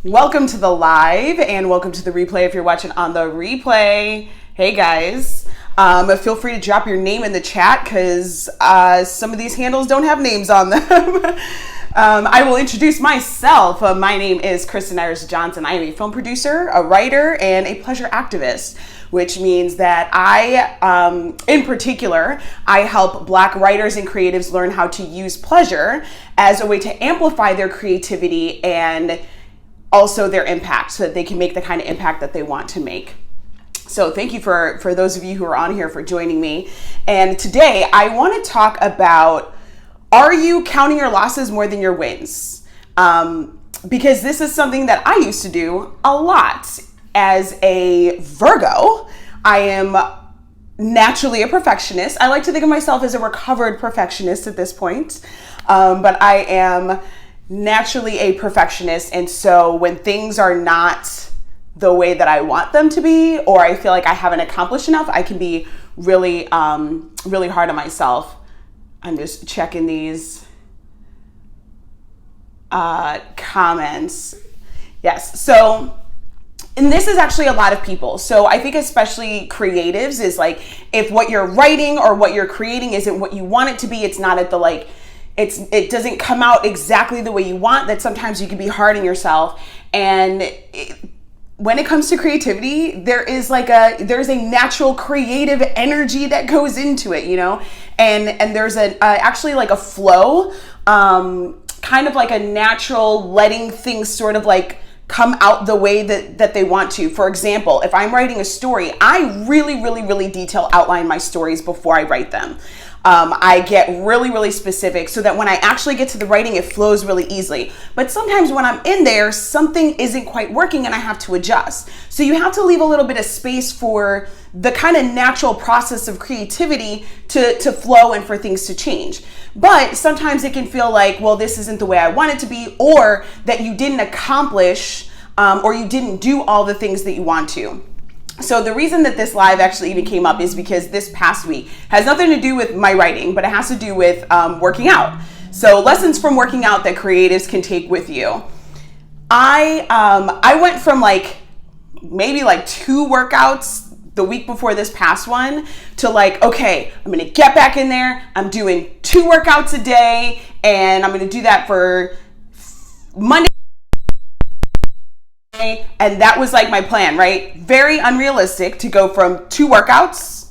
Welcome to the live and welcome to the replay if you're watching on the replay. Hey guys, feel free to drop your name in the chat because some of these handles don't have names on them. I will introduce myself. My name is Kristen Iris Johnson. I am a film producer, a writer, and a pleasure activist, which means that in particular, I help Black writers and creatives learn how to use pleasure as a way to amplify their creativity and also their impact so that they can make the kind of impact that they want to make. So thank you for those of you who are on here for joining me. And today I want to talk about, are you counting your losses more than your wins? Because this is something that I used to do a lot. As a Virgo, I am naturally a perfectionist. I like to think of myself as a recovered perfectionist at this point, but I am naturally a perfectionist. And so when things are not the way that I want them to be, or I feel like I haven't accomplished enough, I can be really, really hard on myself. I'm just checking these comments. Yes. So, and this is actually a lot of people. So I think especially creatives is like, if what you're writing or what you're creating isn't what you want it to be, it's not at the it doesn't come out exactly the way you want, that sometimes you can be hard on yourself. And when it comes to creativity, there's a natural creative energy that goes into it, you know? And there's actually like a flow, kind of like a natural letting things sort of like come out the way that they want to. For example, if I'm writing a story, I really detail outline my stories before I write them. I get really specific so that when I actually get to the writing, it flows really easily. But sometimes when I'm in there, something isn't quite working and I have to adjust. So you have to leave a little bit of space for the kind of natural process of creativity to flow and for things to change. But sometimes it can feel like, well, this isn't the way I want it to be, or that you didn't accomplish or you didn't do all the things that you want to. So the reason that this live actually even came up is because this past week has nothing to do with my writing, but it has to do with working out. So lessons from working out that creatives can take with you. I went from maybe 2 workouts the week before this past one to okay, I'm gonna get back in there. I'm doing 2 workouts a day, and I'm gonna do that for Monday. And that was my plan, right? Very unrealistic to go from 2 workouts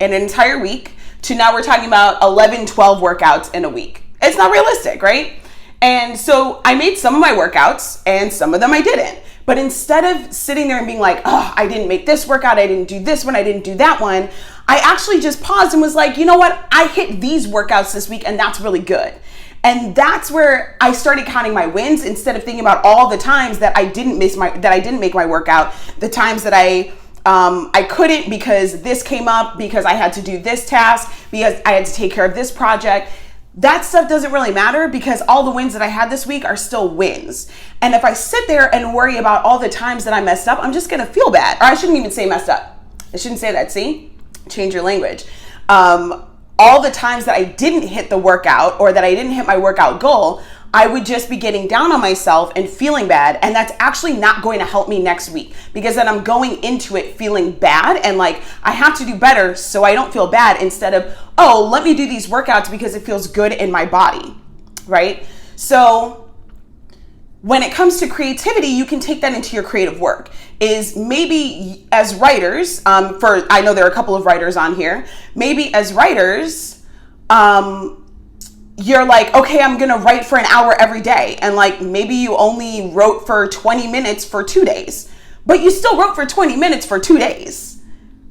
in an entire week to now we're talking about 11, 12 workouts in a week. It's not realistic, right? And so I made some of my workouts and some of them I didn't. But instead of sitting there and being like, oh, I didn't make this workout, I didn't do this one, I didn't do that one, I actually just paused and was like, you know what? I hit these workouts this week and that's really good. And that's where I started counting my wins instead of thinking about all the times that I didn't make my workout, the times that I couldn't because this came up, because I had to do this task, because I had to take care of this project. That stuff doesn't really matter because all the wins that I had this week are still wins. And if I sit there and worry about all the times that I messed up, I'm just gonna feel bad. Or I shouldn't even say messed up. I shouldn't say that, see? Change your language. All the times that I didn't hit the workout or that I didn't hit my workout goal, I would just be getting down on myself and feeling bad. And that's actually not going to help me next week because then I'm going into it feeling bad and I have to do better so I don't feel bad instead of, oh, let me do these workouts because it feels good in my body, right? So when it comes to creativity, you can take that into your creative work. Is maybe as writers, I know there are a couple of writers on here, maybe as writers, you're okay, I'm gonna write for an hour every day. And maybe you only wrote for 20 minutes for 2 days, but you still wrote for 20 minutes for 2 days,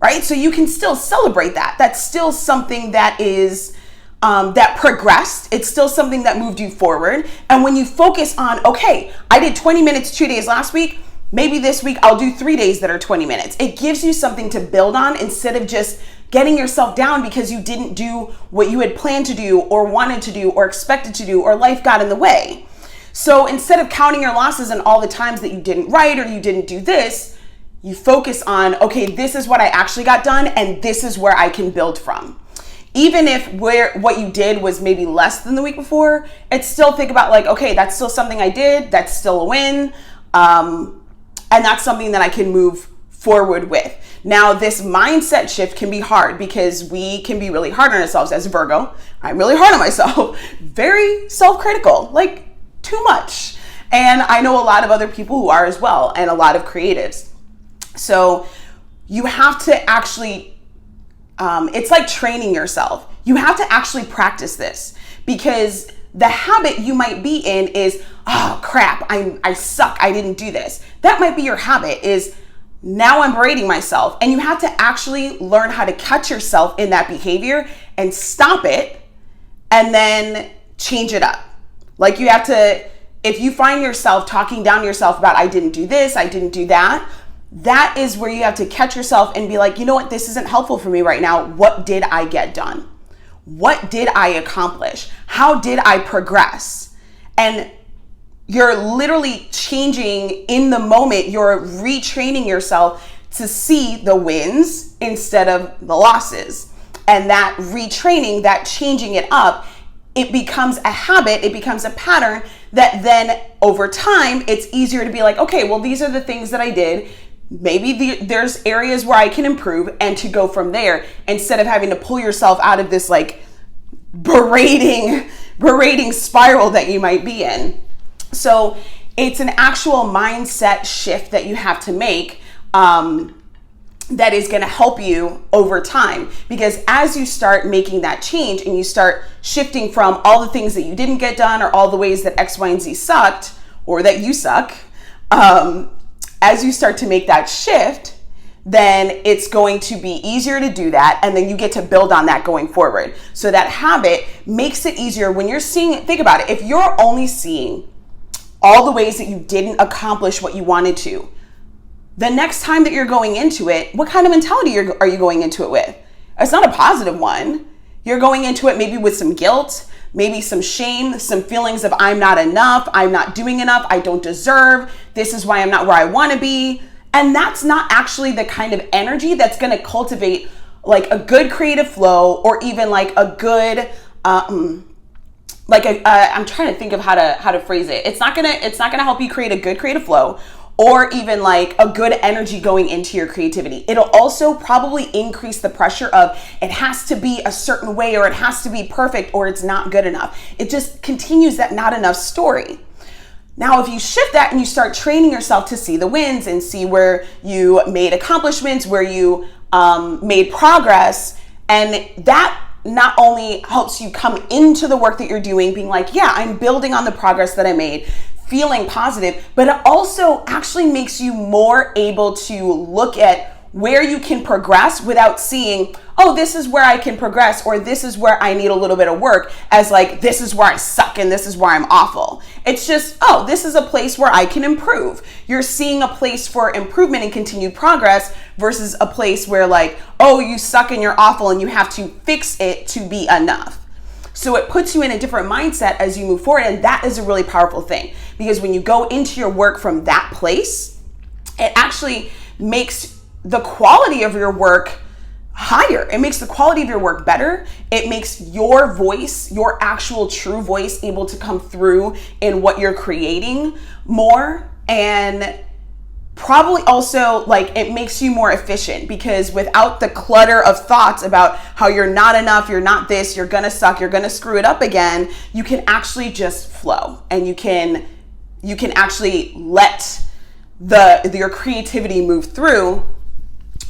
right? So you can still celebrate that. That's still something that is that progressed. It's still something that moved you forward. And when you focus on, okay, I did 20 minutes 2 days last week, maybe this week I'll do 3 days that are 20 minutes. It gives you something to build on instead of just getting yourself down because you didn't do what you had planned to do or wanted to do or expected to do or life got in the way. So instead of counting your losses and all the times that you didn't write or you didn't do this, you focus on, okay, this is what I actually got done and this is where I can build from. Even if what you did was maybe less than the week before, it's still think about okay, that's still something I did. That's still a win. And that's something that I can move forward with. Now, this mindset shift can be hard because we can be really hard on ourselves. As a Virgo, I'm really hard on myself, very self-critical, like too much. And I know a lot of other people who are as well, and a lot of creatives. So you have to actually, it's like training yourself. You have to actually practice this, because the habit you might be in is, oh crap, I suck, I didn't do this. That might be your habit, is now I'm berating myself. And you have to actually learn how to catch yourself in that behavior and stop it, and then change it up. Like, you have to, if you find yourself talking down to yourself about, I didn't do this, I didn't do that, that is where you have to catch yourself and be like, you know what, this isn't helpful for me right now. What did I get done? What did I accomplish? How did I progress? And you're literally changing in the moment. You're retraining yourself to see the wins instead of the losses. And that retraining, that changing it up, it becomes a habit, it becomes a pattern that then over time, it's easier to be like, okay, well, these are the things that I did. Maybe there's areas where I can improve, and to go from there, instead of having to pull yourself out of this like berating spiral that you might be in. So it's an actual mindset shift that you have to make, that is going to help you over time. Because as you start making that change and you start shifting from all the things that you didn't get done, or all the ways that X, Y, and Z sucked, or that you suck, as you start to make that shift, then it's going to be easier to do that. And then you get to build on that going forward. So that habit makes it easier when you're seeing, think about it. If you're only seeing all the ways that you didn't accomplish what you wanted to, the next time that you're going into it, what kind of mentality are you going into it with? It's not a positive one. You're going into it maybe with some guilt, maybe some shame, some feelings of I'm not enough, I'm not doing enough, I don't deserve, this is why I'm not where I want to be. And that's not actually the kind of energy that's going to cultivate like a good creative flow, or even like a good, I'm trying to think of how to phrase it. It's not gonna help you create a good creative flow, or even like a good energy going into your creativity. It'll also probably increase the pressure of it has to be a certain way, or it has to be perfect, or it's not good enough. It just continues that not enough story. Now, if you shift that and you start training yourself to see the wins and see where you made accomplishments, where you made progress, and that not only helps you come into the work that you're doing being like, yeah, I'm building on the progress that I made, feeling positive, but it also actually makes you more able to look at where you can progress without seeing, oh, this is where I can progress, or this is where I need a little bit of work, as like, this is where I suck and this is where I'm awful. It's just, oh, this is a place where I can improve. You're seeing a place for improvement and continued progress versus a place where like, oh, you suck and you're awful and you have to fix it to be enough. So it puts you in a different mindset as you move forward. And that is a really powerful thing, because when you go into your work from that place, it actually makes the quality of your work higher. It makes the quality of your work better. It makes your voice, your actual true voice, able to come through in what you're creating more. And probably also like it makes you more efficient, because without the clutter of thoughts about how you're not enough, you're not this, you're gonna suck, you're gonna screw it up again, you can actually just flow, and you can actually let your creativity move through,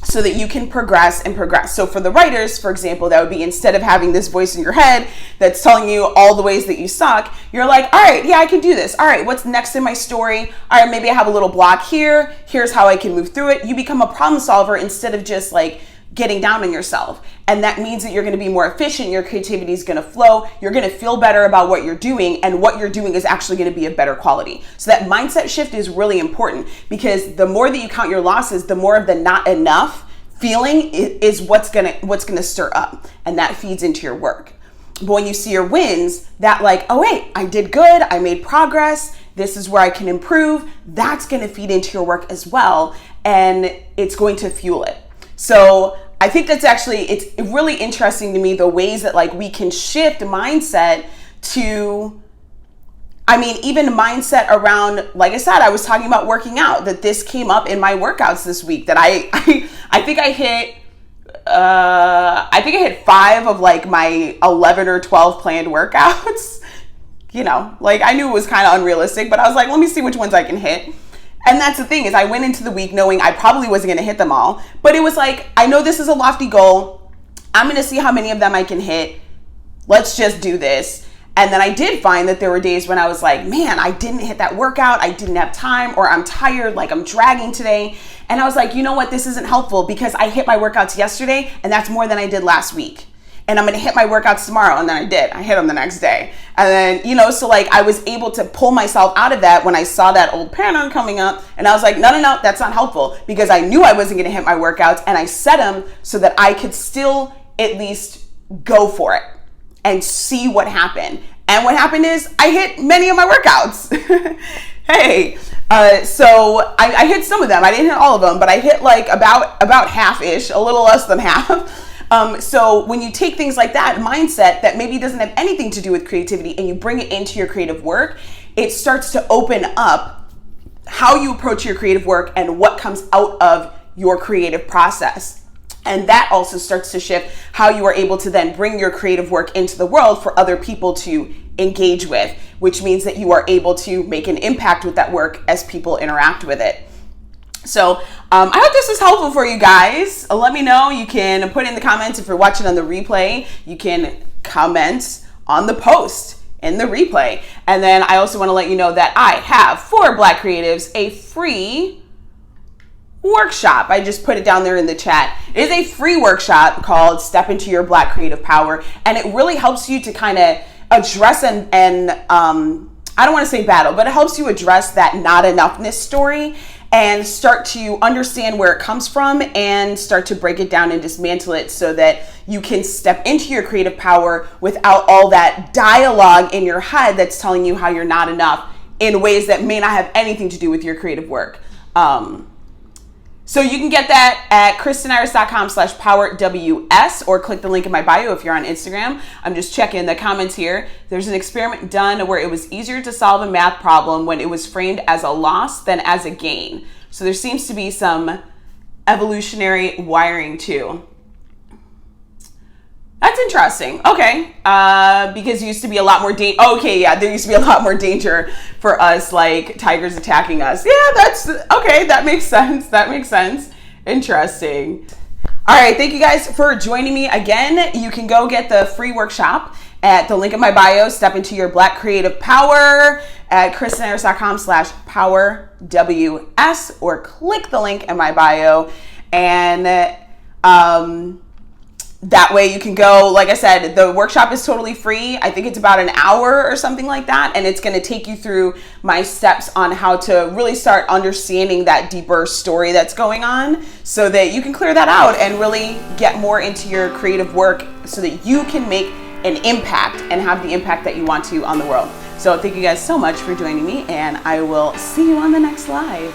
so that you can progress and progress. So for the writers, for example, that would be, instead of having this voice in your head that's telling you all the ways that you suck, you're like, all right, yeah, I can do this. All right, what's next in my story? All right, maybe I have a little block here. Here's how I can move through it. You become a problem solver instead of just like getting down on yourself. And that means that you're going to be more efficient. Your creativity is going to flow. You're going to feel better about what you're doing, and what you're doing is actually going to be of better quality. So that mindset shift is really important, because the more that you count your losses, the more of the not enough feeling is what's going to stir up, and that feeds into your work. But when you see your wins, that like, oh wait, I did good, I made progress, this is where I can improve, that's going to feed into your work as well, and it's going to fuel it. So I think that's actually, it's really interesting to me, the ways that like we can shift mindset to I mean, even mindset around, like I said, I was talking about working out, that this came up in my workouts this week, that I think I hit 5 of like my 11 or 12 planned workouts. You know, like I knew it was kind of unrealistic, but I was like, let me see which ones I can hit. And that's the thing, is I went into the week knowing I probably wasn't going to hit them all, but it was like, I know this is a lofty goal. I'm going to see how many of them I can hit. Let's just do this. And then I did find that there were days when I was like, man, I didn't hit that workout. I didn't have time, or I'm tired, like I'm dragging today. And I was like, you know what? This isn't helpful, because I hit my workouts yesterday and that's more than I did last week. And I'm going to hit my workouts tomorrow. And then I did. I hit them the next day. And then, you know, so like I was able to pull myself out of that when I saw that old pattern coming up. And I was like, no, that's not helpful, because I knew I wasn't going to hit my workouts, and I set them so that I could still at least go for it and see what happened. And what happened is I hit many of my workouts. Hey, so I hit some of them. I didn't hit all of them, but I hit like about half-ish, a little less than half. So when you take things like that mindset that maybe doesn't have anything to do with creativity and you bring it into your creative work, it starts to open up how you approach your creative work and what comes out of your creative process. And that also starts to shift how you are able to then bring your creative work into the world for other people to engage with, which means that you are able to make an impact with that work as people interact with it. So I hope this is helpful for you guys. Let me know. You can put in the comments if you're watching on the replay. You can comment on the post in the replay. And then I also want to let you know that I have, for Black creatives, a free workshop. I just put it down there in the chat. It is a free workshop called Step Into Your Black Creative Power. And it really helps you to kind of address and I don't want to say battle, but it helps you address that not enoughness story and start to understand where it comes from and start to break it down and dismantle it so that you can step into your creative power without all that dialogue in your head that's telling you how you're not enough in ways that may not have anything to do with your creative work. So you can get that at kristeniris.com/powerws, or click the link in my bio if you're on Instagram. I'm just checking the comments here. There's an experiment done where it was easier to solve a math problem when it was framed as a loss than as a gain. So there seems to be some evolutionary wiring too. That's interesting. Okay. Because there used to be a lot more there used to be a lot more danger for us, like tigers attacking us. Yeah, that's okay. That makes sense. Interesting. All right. Thank you guys for joining me again. You can go get the free workshop at the link in my bio. Step into your Black creative power at kristeniris.com/powerws, or click the link in my bio. And, that way you can go, like I said, the workshop is totally free. I think it's about an hour or something like that. And it's going to take you through my steps on how to really start understanding that deeper story that's going on so that you can clear that out and really get more into your creative work so that you can make an impact and have the impact that you want to on the world. So thank you guys so much for joining me, and I will see you on the next live.